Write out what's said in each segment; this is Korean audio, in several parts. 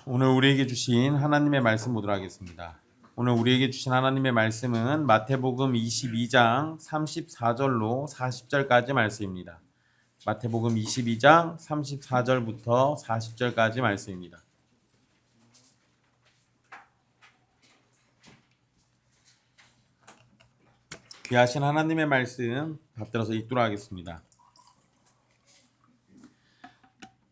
오늘 우리에게 주신 하나님의 말씀 보도록 하겠습니다. 오늘 우리에게 주신 하나님의 말씀은 마태복음 22장 34절로 40절까지 말씀입니다. 마태복음 22장 34절부터 40절까지 말씀입니다. 귀하신 하나님의 말씀 받들어서 읽도록 하겠습니다.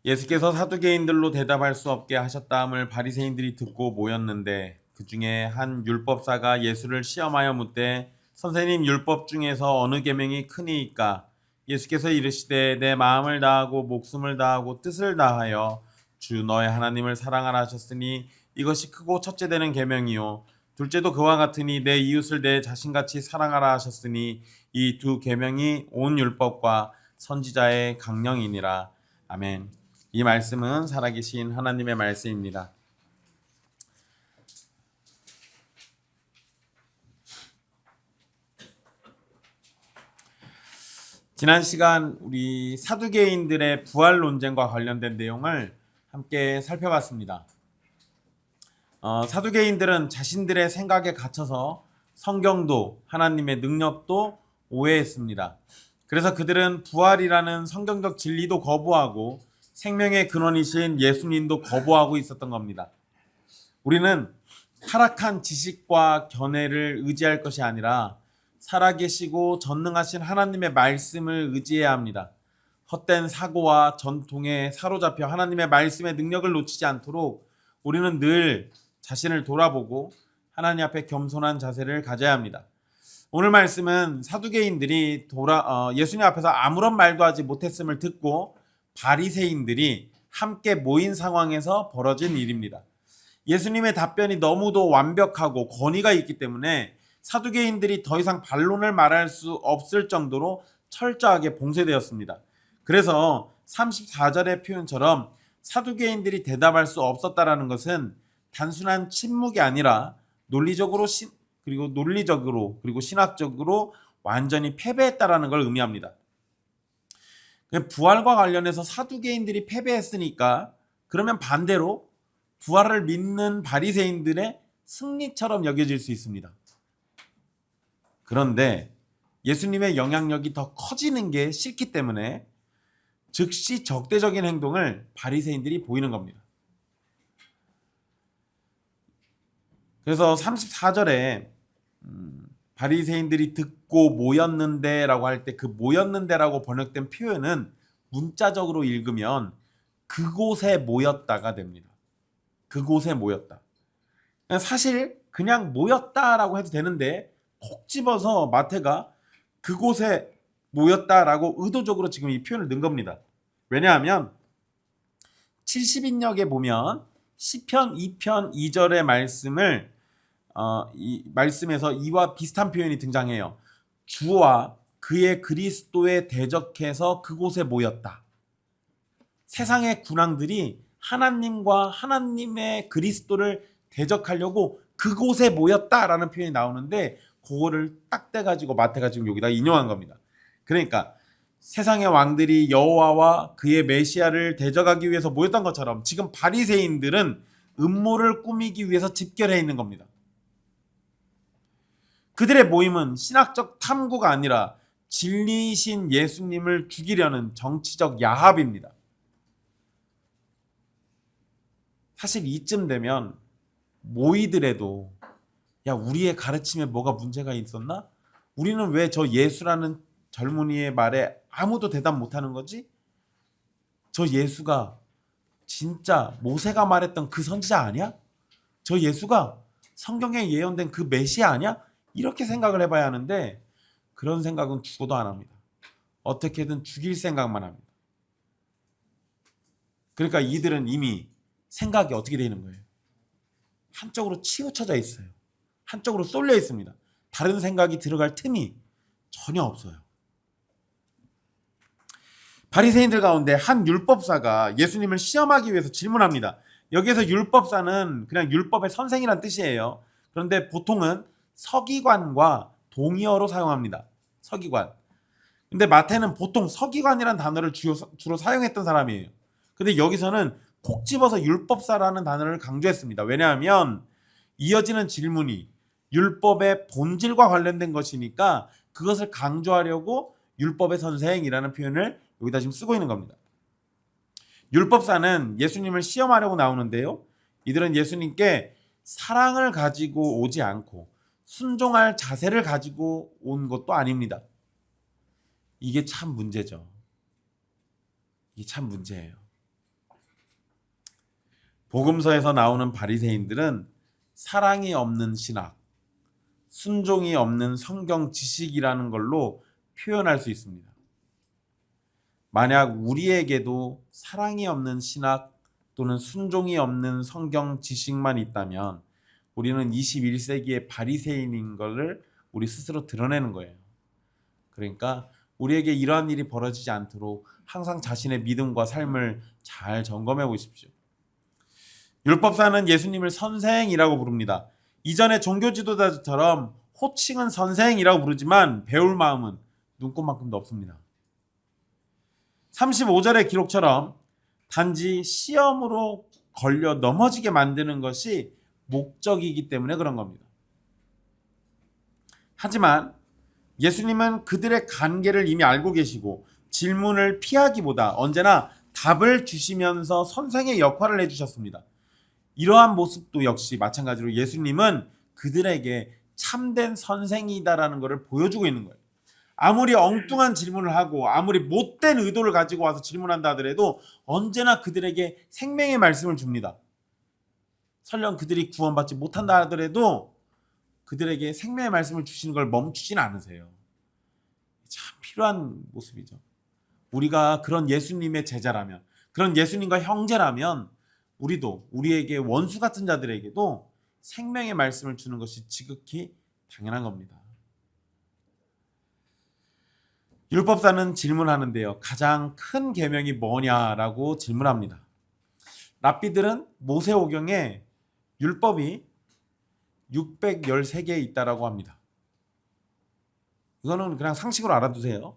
예수께서 사두개인들로 대답할 수 없게 하셨다함을 바리새인들이 듣고 모였는데 그 중에 한 율법사가 예수를 시험하여 묻되 선생님, 율법 중에서 어느 계명이 크니이까? 예수께서 이르시되 내 마음을 다하고 목숨을 다하고 뜻을 다하여 주 너의 하나님을 사랑하라 하셨으니 이것이 크고 첫째 되는 계명이요 둘째도 그와 같으니 내 이웃을 내 자신같이 사랑하라 하셨으니 이 두 계명이 온 율법과 선지자의 강령이니라. 아멘. 이 말씀은 살아계신 하나님의 말씀입니다. 지난 시간 우리 사두개인들의 부활 논쟁과 관련된 내용을 함께 살펴봤습니다. 사두개인들은 자신들의 생각에 갇혀서 성경도 하나님의 능력도 오해했습니다. 그래서 그들은 부활이라는 성경적 진리도 거부하고 생명의 근원이신 예수님도 거부하고 있었던 겁니다. 우리는 타락한 지식과 견해를 의지할 것이 아니라 살아계시고 전능하신 하나님의 말씀을 의지해야 합니다. 헛된 사고와 전통에 사로잡혀 하나님의 말씀의 능력을 놓치지 않도록 우리는 늘 자신을 돌아보고 하나님 앞에 겸손한 자세를 가져야 합니다. 오늘 말씀은 사두개인들이 예수님 앞에서 아무런 말도 하지 못했음을 듣고 바리새인들이 함께 모인 상황에서 벌어진 일입니다. 예수님의 답변이 너무도 완벽하고 권위가 있기 때문에 사두개인들이 더 이상 반론을 말할 수 없을 정도로 철저하게 봉쇄되었습니다. 그래서 34절의 표현처럼 사두개인들이 대답할 수 없었다라는 것은 단순한 침묵이 아니라 논리적으로 그리고 신학적으로 완전히 패배했다라는 걸 의미합니다. 부활과 관련해서 사두개인들이 패배했으니까 그러면 반대로 부활을 믿는 바리새인들의 승리처럼 여겨질 수 있습니다. 그런데 예수님의 영향력이 더 커지는 게 싫기 때문에 즉시 적대적인 행동을 바리새인들이 보이는 겁니다. 그래서 34절에 바리새인들이 듣고 모였는데 라고 할 때 그 모였는데 라고 번역된 표현은 문자적으로 읽으면 그곳에 모였다가 됩니다. 그곳에 모였다. 사실 그냥 모였다라고 해도 되는데 콕 집어서 마태가 그곳에 모였다라고 의도적으로 지금 이 표현을 넣은 겁니다. 왜냐하면 70인역에 보면 시편 2편 2절의 말씀을 이 말씀에서 이와 비슷한 표현이 등장해요. 주와 그의 그리스도에 대적해서 그곳에 모였다. 세상의 군왕들이 하나님과 하나님의 그리스도를 대적하려고 그곳에 모였다라는 표현이 나오는데 그거를 딱 떼가지고 마태가 지금 여기다 인용한 겁니다. 그러니까 세상의 왕들이 여호와와 그의 메시아를 대적하기 위해서 모였던 것처럼 지금 바리새인들은 음모를 꾸미기 위해서 집결해 있는 겁니다. 그들의 모임은 신학적 탐구가 아니라 진리이신 예수님을 죽이려는 정치적 야합입니다. 사실 이쯤 되면 모이더라도 야, 우리의 가르침에 뭐가 문제가 있었나? 우리는 왜 저 예수라는 젊은이의 말에 아무도 대답 못하는 거지? 저 예수가 진짜 모세가 말했던 그 선지자 아니야? 저 예수가 성경에 예언된 그 메시아 아니야? 이렇게 생각을 해봐야 하는데 그런 생각은 죽어도 안 합니다. 어떻게든 죽일 생각만 합니다. 그러니까 이들은 이미 생각이 어떻게 되는 거예요? 한쪽으로 치우쳐져 있어요. 한쪽으로 쏠려 있습니다. 다른 생각이 들어갈 틈이 전혀 없어요. 바리새인들 가운데 한 율법사가 예수님을 시험하기 위해서 질문합니다. 여기에서 율법사는 그냥 율법의 선생이란 뜻이에요. 그런데 보통은 서기관과 동의어로 사용합니다. 서기관. 근데 마태는 보통 서기관이란 단어를 주로 사용했던 사람이에요. 근데 여기서는 콕 집어서 율법사라는 단어를 강조했습니다. 왜냐하면 이어지는 질문이 율법의 본질과 관련된 것이니까 그것을 강조하려고 율법의 선생이라는 표현을 여기다 지금 쓰고 있는 겁니다. 율법사는 예수님을 시험하려고 나오는데요. 이들은 예수님께 사랑을 가지고 오지 않고 순종할 자세를 가지고 온 것도 아닙니다. 이게 참 문제죠. 이게 참 문제예요. 복음서에서 나오는 바리새인들은 사랑이 없는 신학, 순종이 없는 성경 지식이라는 걸로 표현할 수 있습니다. 만약 우리에게도 사랑이 없는 신학 또는 순종이 없는 성경 지식만 있다면 우리는 21세기의 바리새인인 것을 우리 스스로 드러내는 거예요. 그러니까 우리에게 이러한 일이 벌어지지 않도록 항상 자신의 믿음과 삶을 잘 점검해 보십시오. 율법사는 예수님을 선생이라고 부릅니다. 이전의 종교 지도자들처럼 호칭은 선생이라고 부르지만 배울 마음은 눈꼽만큼도 없습니다. 35절의 기록처럼 단지 시험으로 걸려 넘어지게 만드는 것이 목적이기 때문에 그런 겁니다. 하지만 예수님은 그들의 관계를 이미 알고 계시고 질문을 피하기보다 언제나 답을 주시면서 선생의 역할을 해주셨습니다. 이러한 모습도 역시 마찬가지로 예수님은 그들에게 참된 선생이다라는 것을 보여주고 있는 거예요. 아무리 엉뚱한 질문을 하고 아무리 못된 의도를 가지고 와서 질문한다 하더라도 언제나 그들에게 생명의 말씀을 줍니다. 설령 그들이 구원받지 못한다 하더라도 그들에게 생명의 말씀을 주시는 걸 멈추진 않으세요. 참 필요한 모습이죠. 우리가 그런 예수님의 제자라면, 그런 예수님과 형제라면 우리도 우리에게 원수 같은 자들에게도 생명의 말씀을 주는 것이 지극히 당연한 겁니다. 율법사는 질문하는데요. 가장 큰 계명이 뭐냐라고 질문합니다. 랍비들은 모세오경에 율법이 613개 있다라고 합니다. 이거는 그냥 상식으로 알아두세요.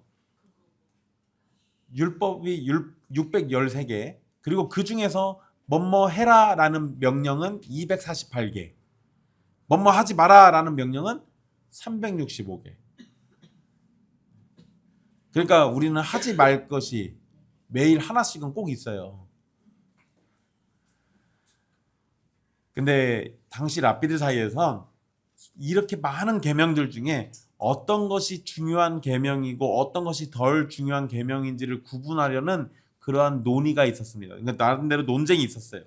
율법이 613개, 그리고 그 중에서 뭐뭐 해라라는 명령은 248개, 뭐뭐 하지 마라라는 명령은 365개. 그러니까 우리는 하지 말 것이 매일 하나씩은 꼭 있어요. 근데 당시 랍비들 사이에선 이렇게 많은 계명들 중에 어떤 것이 중요한 계명이고 어떤 것이 덜 중요한 계명인지를 구분하려는 그러한 논의가 있었습니다. 그러니까 나름대로 논쟁이 있었어요.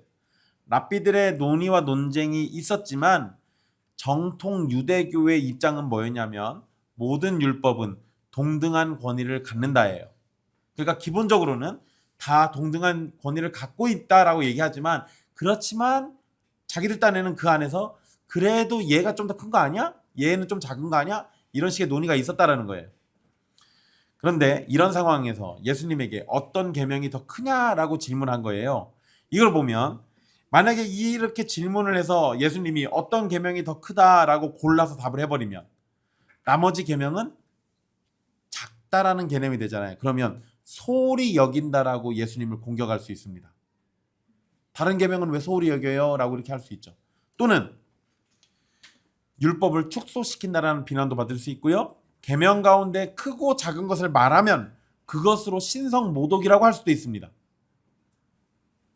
랍비들의 논의와 논쟁이 있었지만 정통 유대교의 입장은 뭐였냐면 모든 율법은 동등한 권위를 갖는다예요. 그러니까 기본적으로는 다 동등한 권위를 갖고 있다라고 얘기하지만 그렇지만 자기들 딴에는 그 안에서 그래도 얘가 좀 더 큰 거 아니야? 얘는 좀 작은 거 아니야? 이런 식의 논의가 있었다라는 거예요. 그런데 이런 상황에서 예수님에게 어떤 계명이 더 크냐라고 질문한 거예요. 이걸 보면 만약에 이렇게 질문을 해서 예수님이 어떤 계명이 더 크다라고 골라서 답을 해버리면 나머지 계명은 작다라는 개념이 되잖아요. 그러면 소홀히 여긴다라고 예수님을 공격할 수 있습니다. 다른 계명은 왜 소홀히 여겨요? 라고 이렇게 할 수 있죠. 또는 율법을 축소시킨다라는 비난도 받을 수 있고요. 계명 가운데 크고 작은 것을 말하면 그것으로 신성 모독이라고 할 수도 있습니다.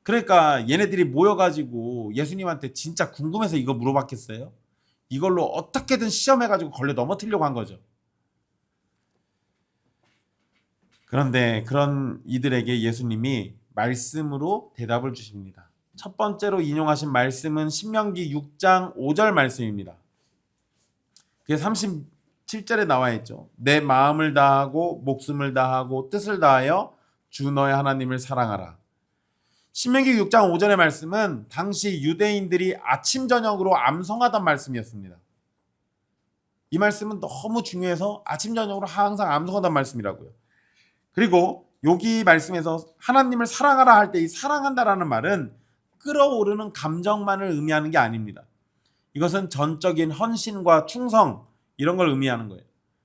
그러니까 얘네들이 모여가지고 예수님한테 진짜 궁금해서 이거 물어봤겠어요? 이걸로 어떻게든 시험해가지고 걸려 넘어뜨리려고 한 거죠. 그런데 그런 이들에게 예수님이 말씀으로 대답을 주십니다. 첫 번째로 인용하신 말씀은 신명기 6장 5절 말씀입니다. 그게 37절에 나와 있죠. 내 마음을 다하고 목숨을 다하고 뜻을 다하여 주 너의 하나님을 사랑하라. 신명기 6장 5절의 말씀은 당시 유대인들이 아침 저녁으로 암송하던 말씀이었습니다. 이 말씀은 너무 중요해서 아침 저녁으로 항상 암송하던 말씀이라고요. 그리고 여기 말씀에서 하나님을 사랑하라 할 때 이 사랑한다라는 말은 끓어오르는 감정만을 의미하는 게 아닙니다. 이것은 전적인 헌신과 충성 이런 걸 의미하는 거예요.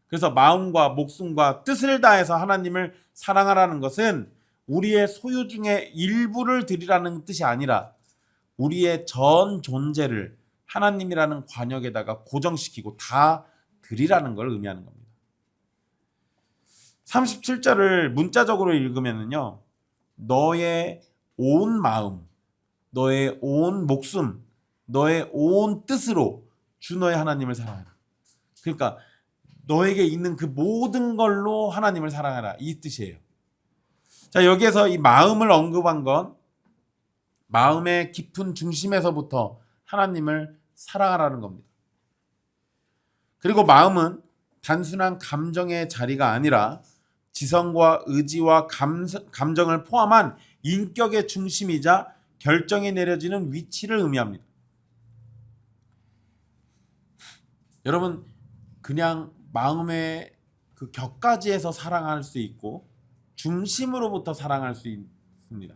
그래서 마음과 목숨과 뜻을 다해서 하나님을 사랑하라는 것은 우리의 소유 중에 일부를 드리라는 뜻이 아니라 우리의 전 존재를 하나님이라는 관역에다가 고정시키고 다 드리라는 걸 의미하는 겁니다. 37절을 문자적으로 읽으면요, 너의 온 마음, 너의 온 목숨, 너의 온 뜻으로 주 너의 하나님을 사랑하라. 그러니까 너에게 있는 그 모든 걸로 하나님을 사랑하라, 이 뜻이에요. 자, 여기에서 이 마음을 언급한 건 마음의 깊은 중심에서부터 하나님을 사랑하라는 겁니다. 그리고 마음은 단순한 감정의 자리가 아니라 지성과 의지와 감정을 포함한 인격의 중심이자 결정이 내려지는 위치를 의미합니다. 여러분, 그냥 마음의 그 격가지에서 사랑할 수 있고 중심으로부터 사랑할 수 있습니다.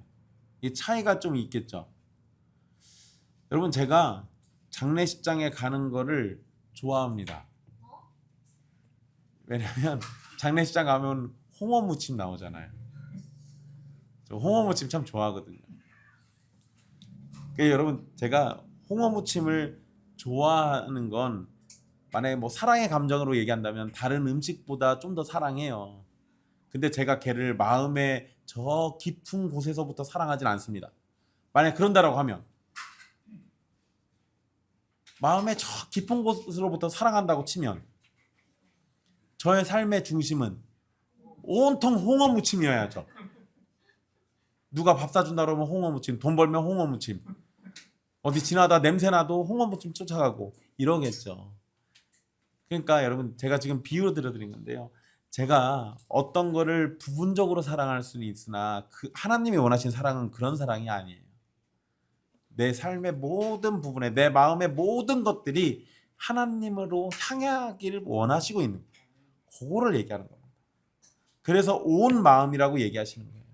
이 차이가 좀 있겠죠. 여러분, 제가 장례식장에 가는 거를 좋아합니다. 왜냐면 장례식장 가면 홍어무침 나오잖아요. 저 홍어무침 참 좋아하거든요. 그러니까 여러분, 제가 홍어무침을 좋아하는 건 만약에 뭐 사랑의 감정으로 얘기한다면 다른 음식보다 좀 더 사랑해요. 근데 제가 걔를 마음의 저 깊은 곳에서부터 사랑하진 않습니다. 만약에 그런다라고 하면 마음의 저 깊은 곳으로부터 사랑한다고 치면 저의 삶의 중심은 온통 홍어무침이어야죠. 누가 밥 사준다 그러면 홍어무침, 돈 벌면 홍어무침, 어디 지나다 냄새나도 홍어무침 쫓아가고 이러겠죠. 그러니까 여러분, 제가 지금 비유로 들어드린 건데요, 제가 어떤 거를 부분적으로 사랑할 수는 있으나 그 하나님이 원하시는 사랑은 그런 사랑이 아니에요. 내 삶의 모든 부분에, 내 마음의 모든 것들이 하나님으로 향하기를 원하시고 있는 거예요. 그거를 얘기하는 겁니다. 그래서 온 마음이라고 얘기하시는 거예요.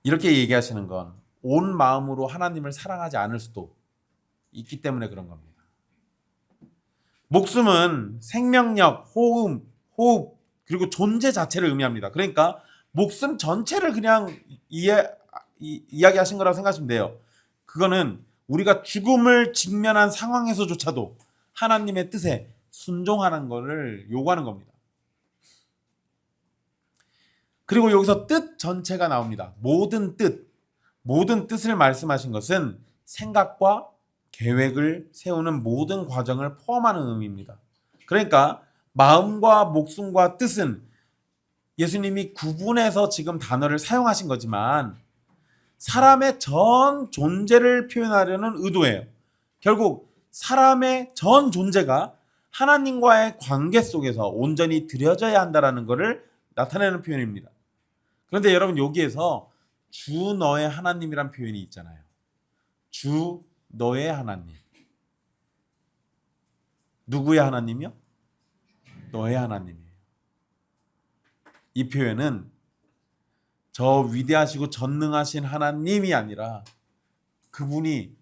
이렇게 얘기하시는 건 온 마음으로 하나님을 사랑하지 않을 수도 있기 때문에 그런 겁니다. 목숨은 생명력, 호흡, 그리고 존재 자체를 의미합니다. 그러니까 목숨 전체를 그냥 이야기하신 거라고 생각하시면 돼요. 그거는 우리가 죽음을 직면한 상황에서조차도 하나님의 뜻에 순종하는 것을 요구하는 겁니다. 그리고 여기서 뜻 전체가 나옵니다. 모든 뜻을 말씀하신 것은 생각과 계획을 세우는 모든 과정을 포함하는 의미입니다. 그러니까 마음과 목숨과 뜻은 예수님이 구분해서 지금 단어를 사용하신 거지만 사람의 전 존재를 표현하려는 의도예요. 결국 사람의 전 존재가 하나님과의 관계 속에서 온전히 드려져야 한다는 것을 나타내는 표현입니다. 그런데 여러분, 여기에서 주 너의 하나님이란 표현이 있잖아요. 주 너의 하나님. 누구의 하나님이요? 너의 하나님이에요. 이 표현은 저 위대하시고 전능하신 하나님이 아니라 그분이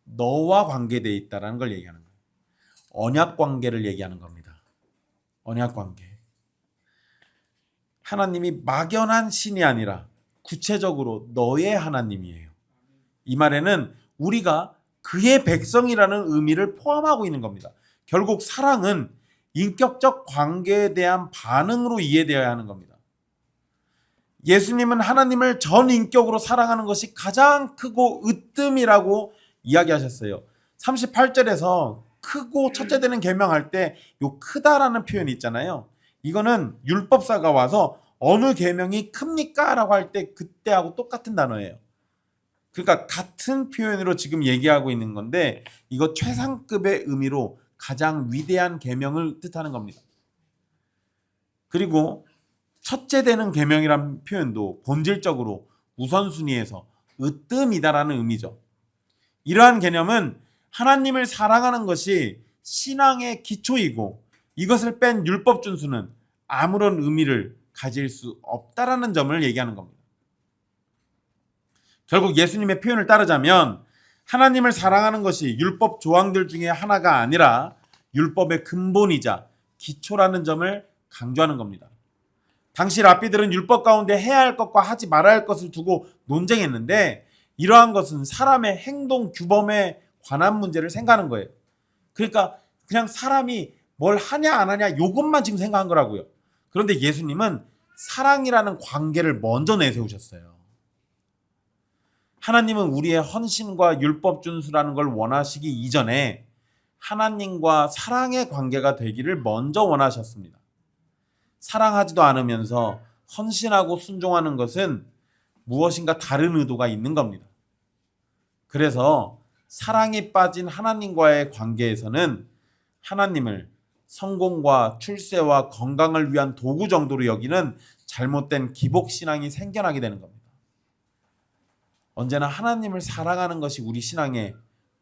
너와 관계되어 있다는 걸 얘기하는 거예요. 언약 관계를 얘기하는 겁니다. 언약 관계. 하나님이 막연한 신이 아니라 구체적으로 너의 하나님이에요. 이 말에는 우리가 그의 백성이라는 의미를 포함하고 있는 겁니다. 결국 사랑은 인격적 관계에 대한 반응으로 이해되어야 하는 겁니다. 예수님은 하나님을 전 인격으로 사랑하는 것이 가장 크고 으뜸이라고 이야기하셨어요. 38절에서 크고 첫째 되는 계명할 때 요 크다라는 표현이 있잖아요. 이거는 율법사가 와서 어느 계명이 큽니까? 라고 할 때 그때하고 똑같은 단어예요. 그러니까 같은 표현으로 지금 얘기하고 있는 건데 이거 최상급의 의미로 가장 위대한 계명을 뜻하는 겁니다. 그리고 첫째 되는 계명이란 표현도 본질적으로 우선순위에서 으뜸이다라는 의미죠. 이러한 개념은 하나님을 사랑하는 것이 신앙의 기초이고 이것을 뺀 율법 준수는 아무런 의미를 가질 수 없다라는 점을 얘기하는 겁니다. 결국 예수님의 표현을 따르자면 하나님을 사랑하는 것이 율법 조항들 중에 하나가 아니라 율법의 근본이자 기초라는 점을 강조하는 겁니다. 당시 랍비들은 율법 가운데 해야 할 것과 하지 말아야 할 것을 두고 논쟁했는데 이러한 것은 사람의 행동 규범에 관한 문제를 생각하는 거예요. 그러니까 그냥 사람이 뭘 하냐 안 하냐 이것만 지금 생각한 거라고요. 그런데 예수님은 사랑이라는 관계를 먼저 내세우셨어요. 하나님은 우리의 헌신과 율법 준수라는 걸 원하시기 이전에 하나님과 사랑의 관계가 되기를 먼저 원하셨습니다. 사랑하지도 않으면서 헌신하고 순종하는 것은 무엇인가 다른 의도가 있는 겁니다. 그래서 사랑이 빠진 하나님과의 관계에서는 하나님을 성공과 출세와 건강을 위한 도구 정도로 여기는 잘못된 기복신앙이 생겨나게 되는 겁니다. 언제나 하나님을 사랑하는 것이 우리 신앙의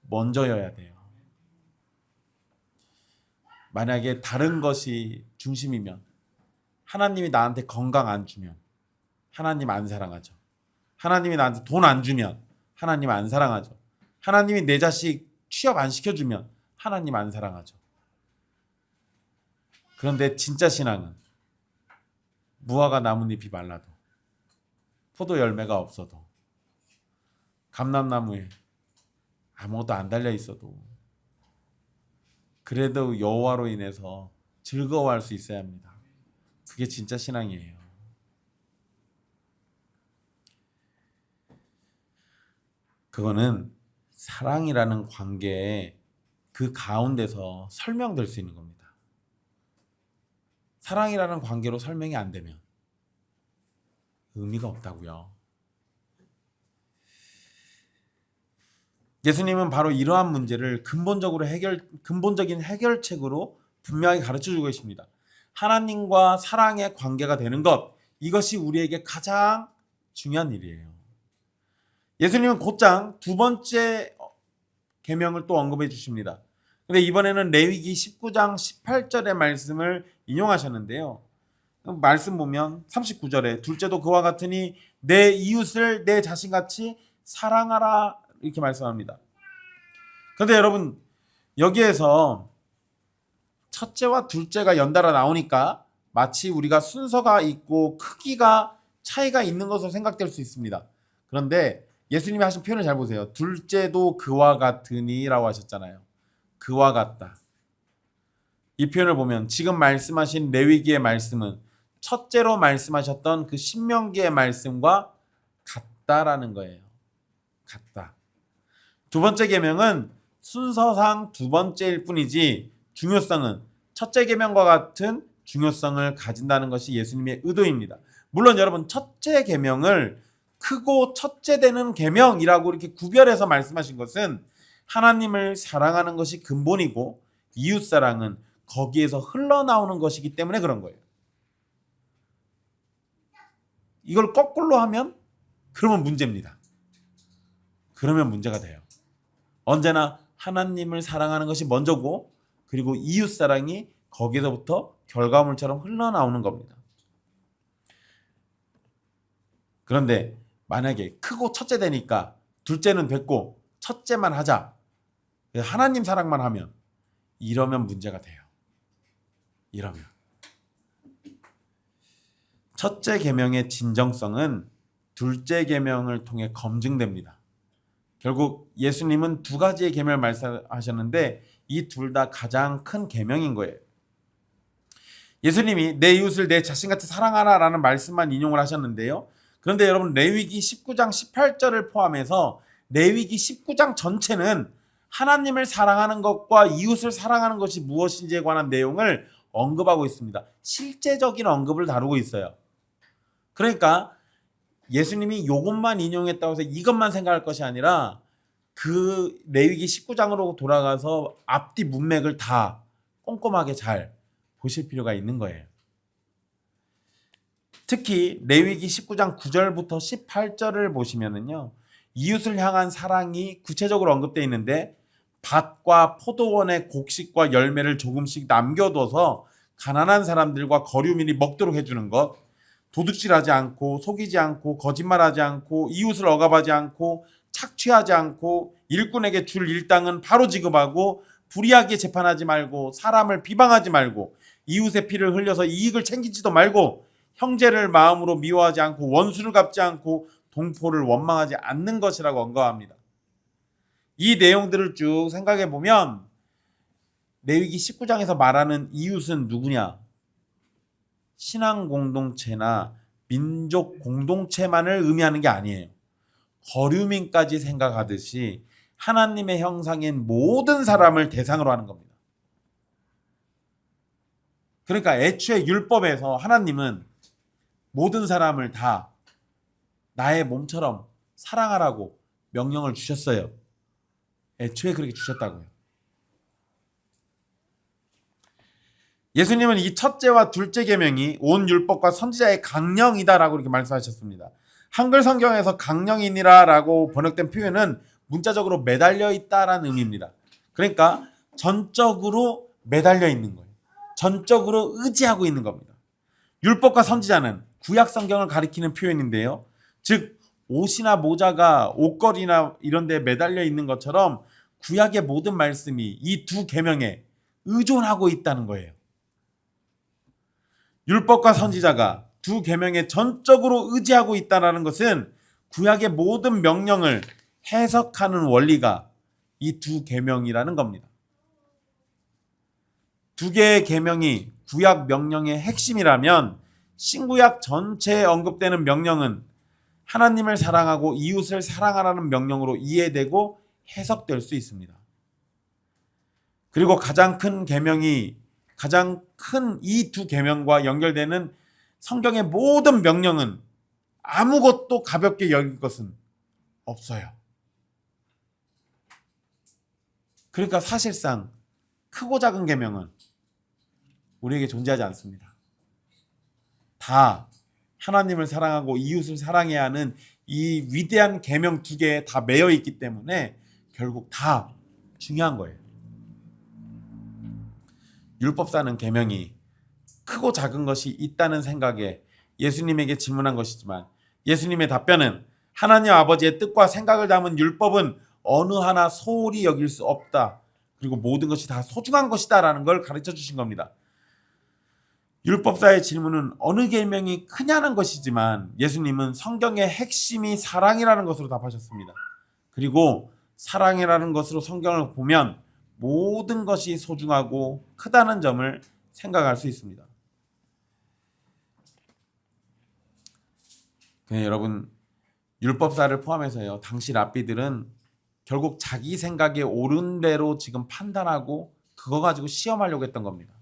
먼저여야 돼요. 만약에 다른 것이 중심이면, 하나님이 나한테 건강 안 주면 하나님 안 사랑하죠. 하나님이 나한테 돈 안 주면 하나님 안 사랑하죠. 하나님이 내 자식 취업 안 시켜주면 하나님 안 사랑하죠. 그런데 진짜 신앙은 무화과 나뭇잎이 말라도, 포도 열매가 없어도, 감람나무에 아무것도 안 달려 있어도 그래도 여호와로 인해서 즐거워할 수 있어야 합니다. 그게 진짜 신앙이에요. 그거는 사랑이라는 관계에 그 가운데서 설명될 수 있는 겁니다. 사랑이라는 관계로 설명이 안 되면 의미가 없다고요. 예수님은 바로 이러한 문제를 근본적인 해결책으로 분명히 가르쳐주고 계십니다. 하나님과 사랑의 관계가 되는 것, 이것이 우리에게 가장 중요한 일이에요. 예수님은 곧장 두 번째 계명을 또 언급해 주십니다. 근데 이번에는 레위기 19장 18절의 말씀을 인용하셨는데요. 말씀 보면 39절에 둘째도 그와 같으니 내 이웃을 내 자신같이 사랑하라 이렇게 말씀합니다. 그런데 여러분 여기에서 첫째와 둘째가 연달아 나오니까 마치 우리가 순서가 있고 크기가 차이가 있는 것으로 생각될 수 있습니다. 그런데 예수님이 하신 표현을 잘 보세요. 둘째도 그와 같으니라고 하셨잖아요. 그와 같다. 이 표현을 보면 지금 말씀하신 레위기의 말씀은 첫째로 말씀하셨던 그 신명기의 말씀과 같다라는 거예요. 같다. 두 번째 계명은 순서상 두 번째일 뿐이지 중요성은 첫째 계명과 같은 중요성을 가진다는 것이 예수님의 의도입니다. 물론 여러분 첫째 계명을 크고 첫째 되는 계명이라고 이렇게 구별해서 말씀하신 것은 하나님을 사랑하는 것이 근본이고 이웃사랑은 거기에서 흘러나오는 것이기 때문에 그런 거예요. 이걸 거꾸로 하면 그러면 문제입니다. 그러면 문제가 돼요. 언제나 하나님을 사랑하는 것이 먼저고 그리고 이웃사랑이 거기서부터 결과물처럼 흘러나오는 겁니다. 그런데 만약에 크고 첫째 되니까 둘째는 됐고 첫째만 하자, 하나님 사랑만 하면 이러면 문제가 돼요. 이러면 첫째 계명의 진정성은 둘째 계명을 통해 검증됩니다. 결국 예수님은 두 가지의 계명을 말씀하셨는데 이 둘 다 가장 큰 계명인 거예요. 예수님이 내 이웃을 내 자신같이 사랑하라라는 말씀만 인용을 하셨는데요. 그런데 여러분 레위기 19장 18절을 포함해서 레위기 19장 전체는 하나님을 사랑하는 것과 이웃을 사랑하는 것이 무엇인지에 관한 내용을 언급하고 있습니다. 실제적인 언급을 다루고 있어요. 그러니까 예수님이 이것만 인용했다고 해서 이것만 생각할 것이 아니라 그 레위기 19장으로 돌아가서 앞뒤 문맥을 다 꼼꼼하게 잘 보실 필요가 있는 거예요. 특히 레위기 19장 9절부터 18절을 보시면은요. 이웃을 향한 사랑이 구체적으로 언급되어 있는데 밭과 포도원의 곡식과 열매를 조금씩 남겨둬서 가난한 사람들과 거류민이 먹도록 해주는 것, 도둑질하지 않고 속이지 않고 거짓말하지 않고 이웃을 억압하지 않고 착취하지 않고 일꾼에게 줄 일당은 바로 지급하고 불의하게 재판하지 말고 사람을 비방하지 말고 이웃의 피를 흘려서 이익을 챙기지도 말고 형제를 마음으로 미워하지 않고 원수를 갚지 않고 동포를 원망하지 않는 것이라고 언급합니다. 이 내용들을 쭉 생각해 보면 레위기 19장에서 말하는 이웃은 누구냐? 신앙 공동체나 민족 공동체만을 의미하는 게 아니에요. 거류민까지 생각하듯이 하나님의 형상인 모든 사람을 대상으로 하는 겁니다. 그러니까 애초에 율법에서 하나님은 모든 사람을 다 나의 몸처럼 사랑하라고 명령을 주셨어요. 애초에 그렇게 주셨다고요. 예수님은 이 첫째와 둘째 계명이 온 율법과 선지자의 강령이다라고 이렇게 말씀하셨습니다. 한글 성경에서 강령이니라라고 번역된 표현은 문자적으로 매달려 있다라는 의미입니다. 그러니까 전적으로 매달려 있는 거예요. 전적으로 의지하고 있는 겁니다. 율법과 선지자는 구약 성경을 가리키는 표현인데요. 즉 옷이나 모자가 옷걸이나 이런 데 매달려 있는 것처럼 구약의 모든 말씀이 이 두 계명에 의존하고 있다는 거예요. 율법과 선지자가 두 계명에 전적으로 의지하고 있다는 것은 구약의 모든 명령을 해석하는 원리가 이 두 계명이라는 겁니다. 두 개의 계명이 구약 명령의 핵심이라면 신구약 전체에 언급되는 명령은 하나님을 사랑하고 이웃을 사랑하라는 명령으로 이해되고 해석될 수 있습니다. 그리고 가장 큰 이 두 계명과 연결되는 성경의 모든 명령은 아무것도 가볍게 여길 것은 없어요. 그러니까 사실상 크고 작은 계명은 우리에게 존재하지 않습니다. 다 하나님을 사랑하고 이웃을 사랑해야 하는 이 위대한 계명 두 개에 다 매여 있기 때문에 결국 다 중요한 거예요. 율법사는 계명이 크고 작은 것이 있다는 생각에 예수님에게 질문한 것이지만 예수님의 답변은 하나님 아버지의 뜻과 생각을 담은 율법은 어느 하나 소홀히 여길 수 없다. 그리고 모든 것이 다 소중한 것이다 라는 걸 가르쳐 주신 겁니다. 율법사의 질문은 어느 계명이 크냐는 것이지만 예수님은 성경의 핵심이 사랑이라는 것으로 답하셨습니다. 그리고 사랑이라는 것으로 성경을 보면 모든 것이 소중하고 크다는 점을 생각할 수 있습니다. 여러분, 율법사를 포함해서요, 당시 랍비들은 결국 자기 생각에 옳은 대로 지금 판단하고 그거 가지고 시험하려고 했던 겁니다.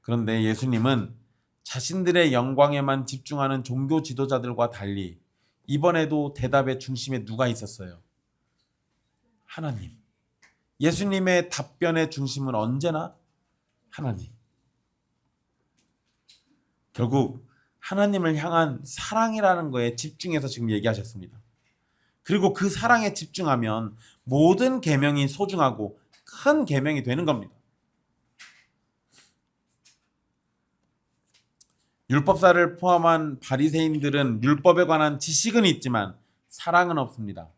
그런데 예수님은 자신들의 영광에만 집중하는 종교 지도자들과 달리 이번에도 대답의 중심에 누가 있었어요? 하나님. 예수님의 답변의 중심은 언제나 하나님. 결국 하나님을 향한 사랑이라는 거에 집중해서 지금 얘기하셨습니다. 그리고 그 사랑에 집중하면 모든 계명이 소중하고 큰 계명이 되는 겁니다. 율법사를 포함한 바리새인들은 율법에 관한 지식은 있지만 사랑은 없습니다.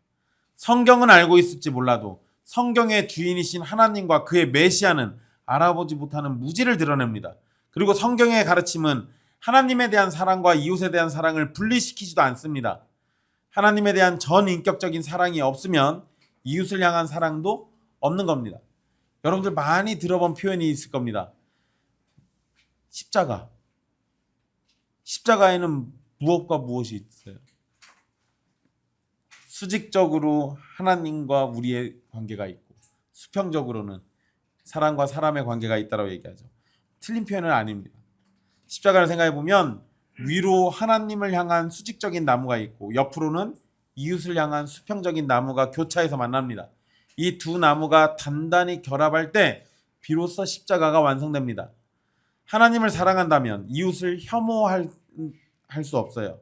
성경은 알고 있을지 몰라도 성경의 주인이신 하나님과 그의 메시아는 알아보지 못하는 무지를 드러냅니다. 그리고 성경의 가르침은 하나님에 대한 사랑과 이웃에 대한 사랑을 분리시키지도 않습니다. 하나님에 대한 전인격적인 사랑이 없으면 이웃을 향한 사랑도 없는 겁니다. 여러분들 많이 들어본 표현이 있을 겁니다. 십자가. 십자가에는 무엇과 무엇이 있어요? 수직적으로 하나님과 우리의 관계가 있고 수평적으로는 사람과 사람의 관계가 있다고 얘기하죠. 틀린 표현은 아닙니다. 십자가를 생각해 보면 위로 하나님을 향한 수직적인 나무가 있고 옆으로는 이웃을 향한 수평적인 나무가 교차해서 만납니다. 이 두 나무가 단단히 결합할 때 비로소 십자가가 완성됩니다. 하나님을 사랑한다면 이웃을 혐오할 수 없어요.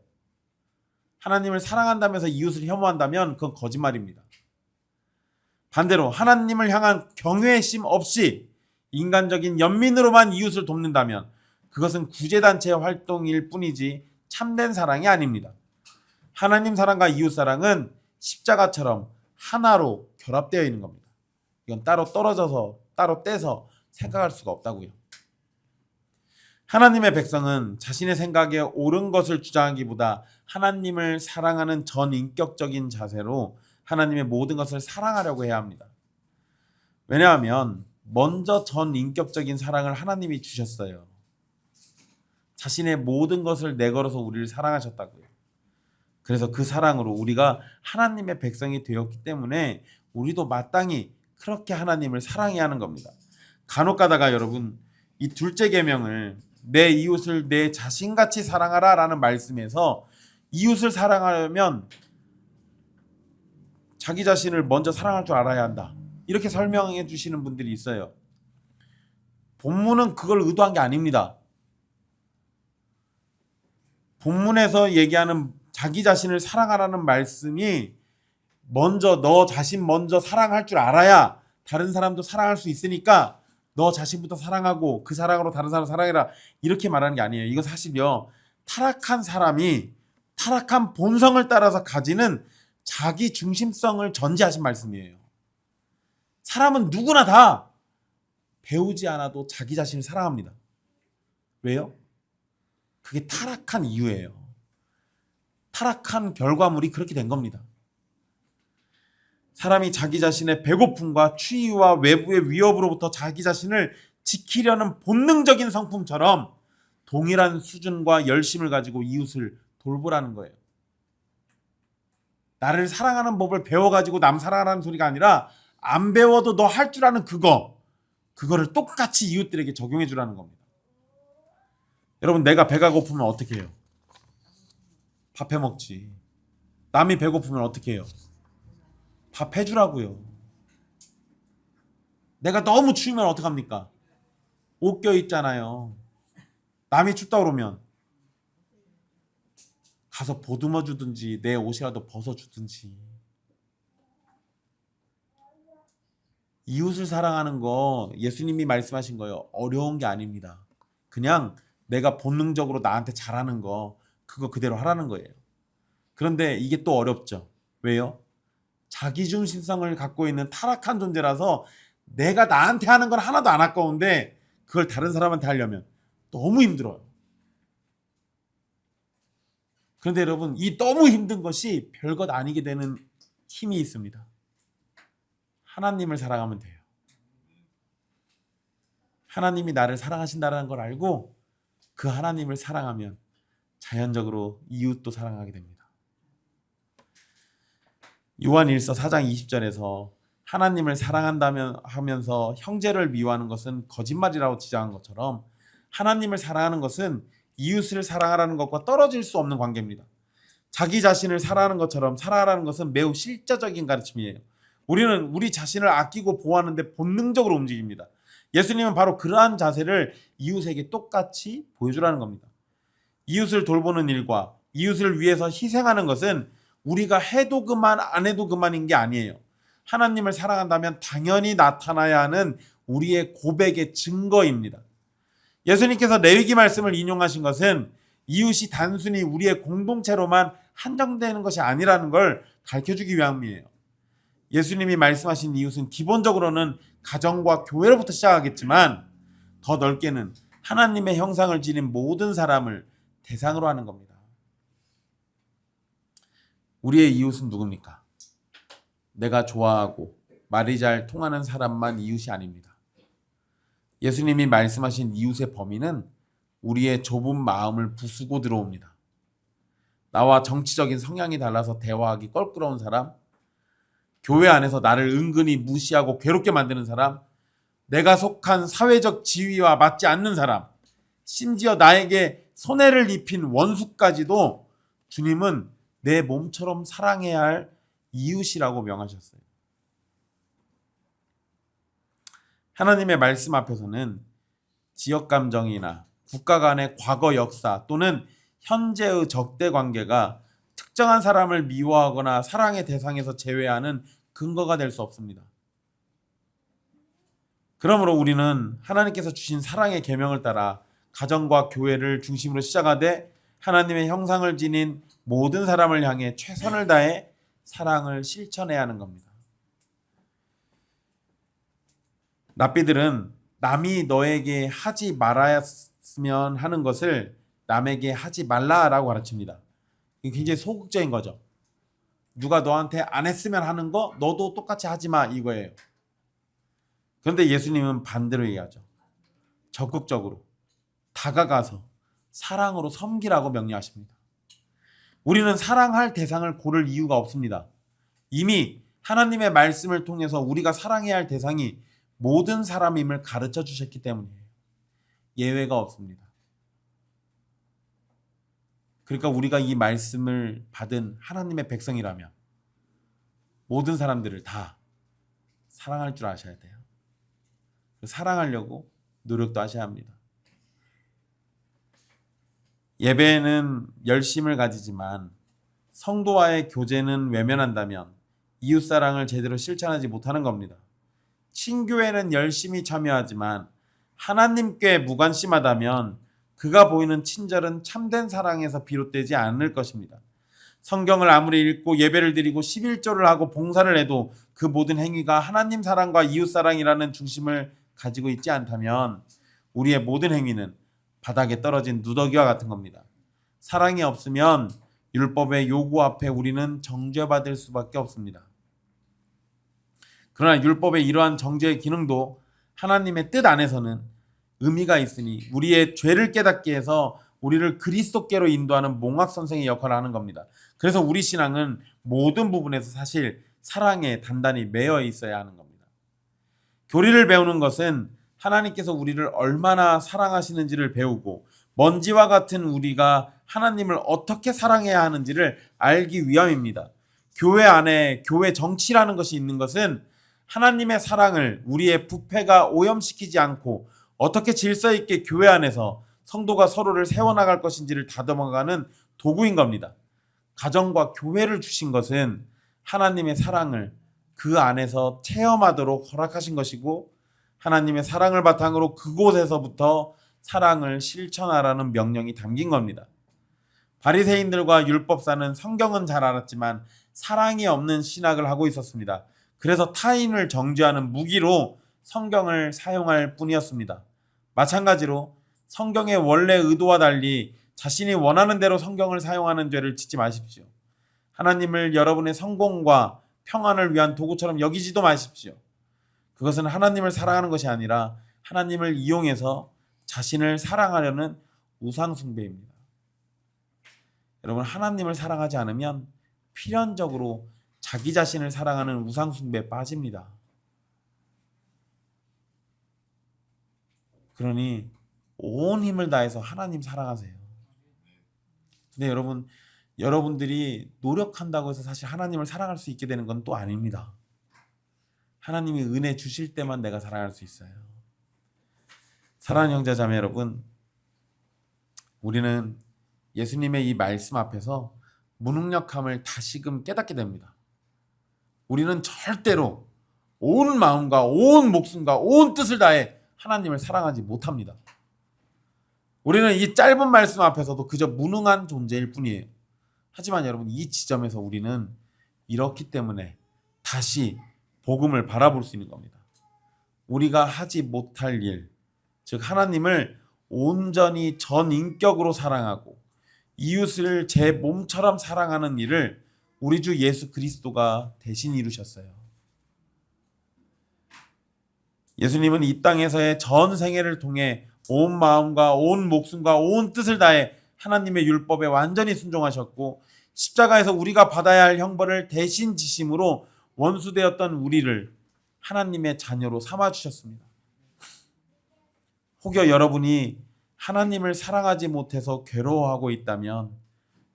하나님을 사랑한다면서 이웃을 혐오한다면 그건 거짓말입니다. 반대로 하나님을 향한 경외심 없이 인간적인 연민으로만 이웃을 돕는다면 그것은 구제단체의 활동일 뿐이지 참된 사랑이 아닙니다. 하나님 사랑과 이웃 사랑은 십자가처럼 하나로 결합되어 있는 겁니다. 이건 따로 떨어져서 따로 떼서 생각할 수가 없다고요. 하나님의 백성은 자신의 생각에 옳은 것을 주장하기보다 하나님을 사랑하는 전인격적인 자세로 하나님의 모든 것을 사랑하려고 해야 합니다. 왜냐하면 먼저 전인격적인 사랑을 하나님이 주셨어요. 자신의 모든 것을 내걸어서 우리를 사랑하셨다고요. 그래서 그 사랑으로 우리가 하나님의 백성이 되었기 때문에 우리도 마땅히 그렇게 하나님을 사랑해야 하는 겁니다. 간혹 가다가 여러분, 이 둘째 계명을 내 이웃을 내 자신같이 사랑하라 라는 말씀에서 이웃을 사랑하려면 자기 자신을 먼저 사랑할 줄 알아야 한다, 이렇게 설명해 주시는 분들이 있어요. 본문은 그걸 의도한 게 아닙니다. 본문에서 얘기하는 자기 자신을 사랑하라는 말씀이 먼저 너 자신 먼저 사랑할 줄 알아야 다른 사람도 사랑할 수 있으니까 너 자신부터 사랑하고 그 사랑으로 다른 사람 사랑해라, 이렇게 말하는 게 아니에요. 이건 사실요, 타락한 사람이 타락한 본성을 따라서 가지는 자기 중심성을 전제하신 말씀이에요. 사람은 누구나 다 배우지 않아도 자기 자신을 사랑합니다. 왜요? 그게 타락한 이유예요. 타락한 결과물이 그렇게 된 겁니다. 사람이 자기 자신의 배고픔과 추위와 외부의 위협으로부터 자기 자신을 지키려는 본능적인 성품처럼 동일한 수준과 열심을 가지고 이웃을 돌보라는 거예요. 나를 사랑하는 법을 배워가지고 남 사랑하라는 소리가 아니라 안 배워도 너 할 줄 아는 그거를 똑같이 이웃들에게 적용해 주라는 겁니다. 여러분, 내가 배가 고프면 어떻게 해요? 밥 해 먹지. 남이 배고프면 어떻게 해요? 밥 해주라고요. 내가 너무 추우면 어떡합니까? 옷 껴있잖아요. 남이 춥다 그러면 가서 보듬어 주든지 내 옷이라도 벗어 주든지. 이웃을 사랑하는 거 예수님이 말씀하신 거예요. 어려운 게 아닙니다. 그냥 내가 본능적으로 나한테 잘하는 거 그거 그대로 하라는 거예요. 그런데 이게 또 어렵죠. 왜요? 자기중심성을 갖고 있는 타락한 존재라서 내가 나한테 하는 건 하나도 안 아까운데 그걸 다른 사람한테 하려면 너무 힘들어요. 그런데 여러분, 이 너무 힘든 것이 별것 아니게 되는 힘이 있습니다. 하나님을 사랑하면 돼요. 하나님이 나를 사랑하신다는 걸 알고 그 하나님을 사랑하면 자연적으로 이웃도 사랑하게 됩니다. 요한일서 4장 20절에서 하나님을 사랑한다면 하면서 형제를 미워하는 것은 거짓말이라고 지적한 것처럼 하나님을 사랑하는 것은 이웃을 사랑하라는 것과 떨어질 수 없는 관계입니다. 자기 자신을 사랑하는 것처럼 사랑하라는 것은 매우 실제적인 가르침이에요. 우리는 우리 자신을 아끼고 보호하는데 본능적으로 움직입니다. 예수님은 바로 그러한 자세를 이웃에게 똑같이 보여주라는 겁니다. 이웃을 돌보는 일과 이웃을 위해서 희생하는 것은 우리가 해도 그만 안 해도 그만인 게 아니에요. 하나님을 사랑한다면 당연히 나타나야 하는 우리의 고백의 증거입니다. 예수님께서 레위기 말씀을 인용하신 것은 이웃이 단순히 우리의 공동체로만 한정되는 것이 아니라는 걸 가르쳐주기 위함이에요. 예수님이 말씀하신 이웃은 기본적으로는 가정과 교회로부터 시작하겠지만 더 넓게는 하나님의 형상을 지닌 모든 사람을 대상으로 하는 겁니다. 우리의 이웃은 누굽니까? 내가 좋아하고 말이 잘 통하는 사람만 이웃이 아닙니다. 예수님이 말씀하신 이웃의 범위는 우리의 좁은 마음을 부수고 들어옵니다. 나와 정치적인 성향이 달라서 대화하기 껄끄러운 사람, 교회 안에서 나를 은근히 무시하고 괴롭게 만드는 사람, 내가 속한 사회적 지위와 맞지 않는 사람, 심지어 나에게 손해를 입힌 원수까지도 주님은 내 몸처럼 사랑해야 할 이웃이라고 명하셨어요. 하나님의 말씀 앞에서는 지역 감정이나 국가 간의 과거 역사 또는 현재의 적대 관계가 특정한 사람을 미워하거나 사랑의 대상에서 제외하는 근거가 될 수 없습니다. 그러므로 우리는 하나님께서 주신 사랑의 계명을 따라 가정과 교회를 중심으로 시작하되 하나님의 형상을 지닌 모든 사람을 향해 최선을 다해 사랑을 실천해야 하는 겁니다. 랍비들은 남이 너에게 하지 말았을 했으면 하는 것을 남에게 하지 말라라고 가르칩니다. 이게 굉장히 소극적인 거죠. 누가 너한테 안 했으면 하는 거 너도 똑같이 하지 마 이거예요. 그런데 예수님은 반대로 얘기하죠. 적극적으로 다가가서 사랑으로 섬기라고 명령하십니다. 우리는 사랑할 대상을 고를 이유가 없습니다. 이미 하나님의 말씀을 통해서 우리가 사랑해야 할 대상이 모든 사람임을 가르쳐 주셨기 때문이에요. 예외가 없습니다. 그러니까 우리가 이 말씀을 받은 하나님의 백성이라면 모든 사람들을 다 사랑할 줄 아셔야 돼요. 사랑하려고 노력도 하셔야 합니다. 예배에는 열심을 가지지만 성도와의 교제는 외면한다면 이웃사랑을 제대로 실천하지 못하는 겁니다. 친교회는 열심히 참여하지만 하나님께 무관심하다면 그가 보이는 친절은 참된 사랑에서 비롯되지 않을 것입니다. 성경을 아무리 읽고 예배를 드리고 11조를 하고 봉사를 해도 그 모든 행위가 하나님 사랑과 이웃 사랑이라는 중심을 가지고 있지 않다면 우리의 모든 행위는 바닥에 떨어진 누더기와 같은 겁니다. 사랑이 없으면 율법의 요구 앞에 우리는 정죄받을 수밖에 없습니다. 그러나 율법의 이러한 정죄의 기능도 하나님의 뜻 안에서는 의미가 있으니 우리의 죄를 깨닫게 해서 우리를 그리스도께로 인도하는 몽학 선생의 역할을 하는 겁니다. 그래서 우리 신앙은 모든 부분에서 사실 사랑에 단단히 매여 있어야 하는 겁니다. 교리를 배우는 것은 하나님께서 우리를 얼마나 사랑하시는지를 배우고 먼지와 같은 우리가 하나님을 어떻게 사랑해야 하는지를 알기 위함입니다. 교회 안에 교회 정치라는 것이 있는 것은 하나님의 사랑을 우리의 부패가 오염시키지 않고 어떻게 질서 있게 교회 안에서 성도가 서로를 세워나갈 것인지를 다듬어가는 도구인 겁니다. 가정과 교회를 주신 것은 하나님의 사랑을 그 안에서 체험하도록 허락하신 것이고 하나님의 사랑을 바탕으로 그곳에서부터 사랑을 실천하라는 명령이 담긴 겁니다. 바리새인들과 율법사는 성경은 잘 알았지만 사랑이 없는 신학을 하고 있었습니다. 그래서 타인을 정죄하는 무기로 성경을 사용할 뿐이었습니다. 마찬가지로 성경의 원래 의도와 달리 자신이 원하는 대로 성경을 사용하는 죄를 짓지 마십시오. 하나님을 여러분의 성공과 평안을 위한 도구처럼 여기지도 마십시오. 그것은 하나님을 사랑하는 것이 아니라 하나님을 이용해서 자신을 사랑하려는 우상숭배입니다. 여러분, 하나님을 사랑하지 않으면 필연적으로 자기 자신을 사랑하는 우상숭배에 빠집니다. 그러니 온 힘을 다해서 하나님 사랑하세요. 근데 여러분들이 노력한다고 해서 사실 하나님을 사랑할 수 있게 되는 건 또 아닙니다. 하나님이 은혜 주실 때만 내가 사랑할 수 있어요. 사랑하는 형제 자매 여러분, 우리는 예수님의 이 말씀 앞에서 무능력함을 다시금 깨닫게 됩니다. 우리는 절대로 온 마음과 온 목숨과 온 뜻을 다해 하나님을 사랑하지 못합니다. 우리는 이 짧은 말씀 앞에서도 그저 무능한 존재일 뿐이에요. 하지만 여러분, 이 지점에서 우리는 이렇기 때문에 다시 복음을 바라볼 수 있는 겁니다. 우리가 하지 못할 일, 즉 하나님을 온전히 전인격으로 사랑하고 이웃을 제 몸처럼 사랑하는 일을 우리 주 예수 그리스도가 대신 이루셨어요. 예수님은 이 땅에서의 전 생애를 통해 온 마음과 온 목숨과 온 뜻을 다해 하나님의 율법에 완전히 순종하셨고 십자가에서 우리가 받아야 할 형벌을 대신 지심으로 원수되었던 우리를 하나님의 자녀로 삼아주셨습니다. 혹여 여러분이 하나님을 사랑하지 못해서 괴로워하고 있다면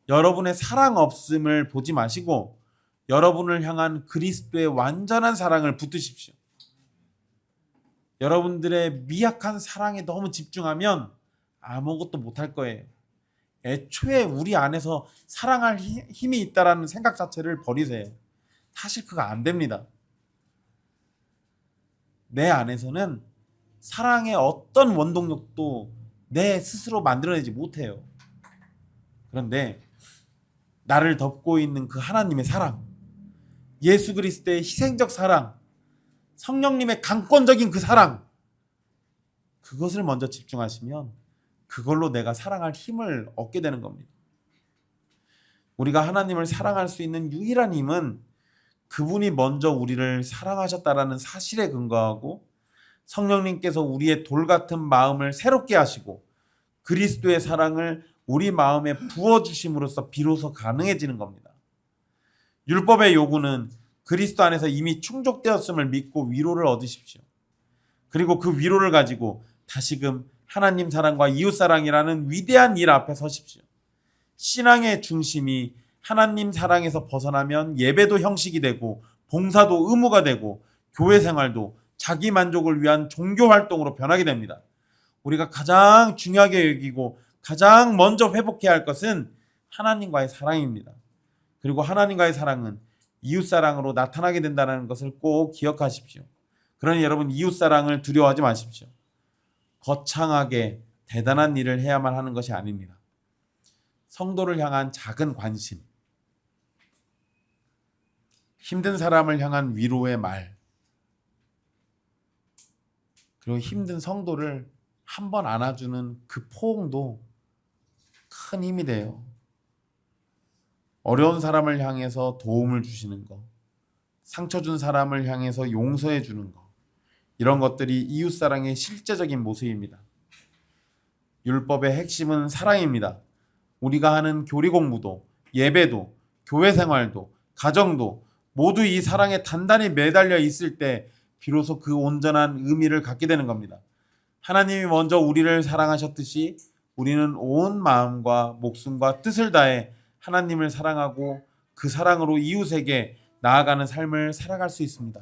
여러분의 사랑 없음을 보지 마시고 여러분을 향한 그리스도의 완전한 사랑을 붙드십시오. 여러분들의 미약한 사랑에 너무 집중하면 아무것도 못할 거예요. 애초에 우리 안에서 사랑할 힘이 있다라는 생각 자체를 버리세요. 사실 그거 안 됩니다. 내 안에서는 사랑의 어떤 원동력도 내 스스로 만들어내지 못해요. 그런데 나를 덮고 있는 그 하나님의 사랑, 예수 그리스도의 희생적 사랑, 성령님의 강권적인 그 사랑, 그것을 먼저 집중하시면 그걸로 내가 사랑할 힘을 얻게 되는 겁니다. 우리가 하나님을 사랑할 수 있는 유일한 힘은 그분이 먼저 우리를 사랑하셨다라는 사실에 근거하고 성령님께서 우리의 돌 같은 마음을 새롭게 하시고 그리스도의 사랑을 우리 마음에 부어주심으로써 비로소 가능해지는 겁니다. 율법의 요구는 그리스도 안에서 이미 충족되었음을 믿고 위로를 얻으십시오. 그리고 그 위로를 가지고 다시금 하나님 사랑과 이웃 사랑이라는 위대한 일 앞에 서십시오. 신앙의 중심이 하나님 사랑에서 벗어나면 예배도 형식이 되고 봉사도 의무가 되고 교회 생활도 자기 만족을 위한 종교 활동으로 변하게 됩니다. 우리가 가장 중요하게 여기고 가장 먼저 회복해야 할 것은 하나님과의 사랑입니다. 그리고 하나님과의 사랑은 이웃사랑으로 나타나게 된다는 것을 꼭 기억하십시오. 그러니 여러분, 이웃사랑을 두려워하지 마십시오. 거창하게 대단한 일을 해야만 하는 것이 아닙니다. 성도를 향한 작은 관심, 힘든 사람을 향한 위로의 말, 그리고 힘든 성도를 한 번 안아주는 그 포옹도 큰 힘이 돼요. 어려운 사람을 향해서 도움을 주시는 것, 상처 준 사람을 향해서 용서해 주는 것, 이런 것들이 이웃사랑의 실제적인 모습입니다. 율법의 핵심은 사랑입니다. 우리가 하는 교리 공부도, 예배도, 교회 생활도, 가정도 모두 이 사랑에 단단히 매달려 있을 때 비로소 그 온전한 의미를 갖게 되는 겁니다. 하나님이 먼저 우리를 사랑하셨듯이 우리는 온 마음과 목숨과 뜻을 다해 하나님을 사랑하고 그 사랑으로 이웃에게 나아가는 삶을 살아갈 수 있습니다.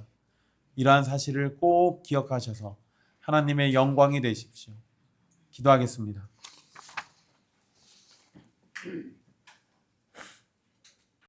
이러한 사실을 꼭 기억하셔서 하나님의 영광이 되십시오. 기도하겠습니다.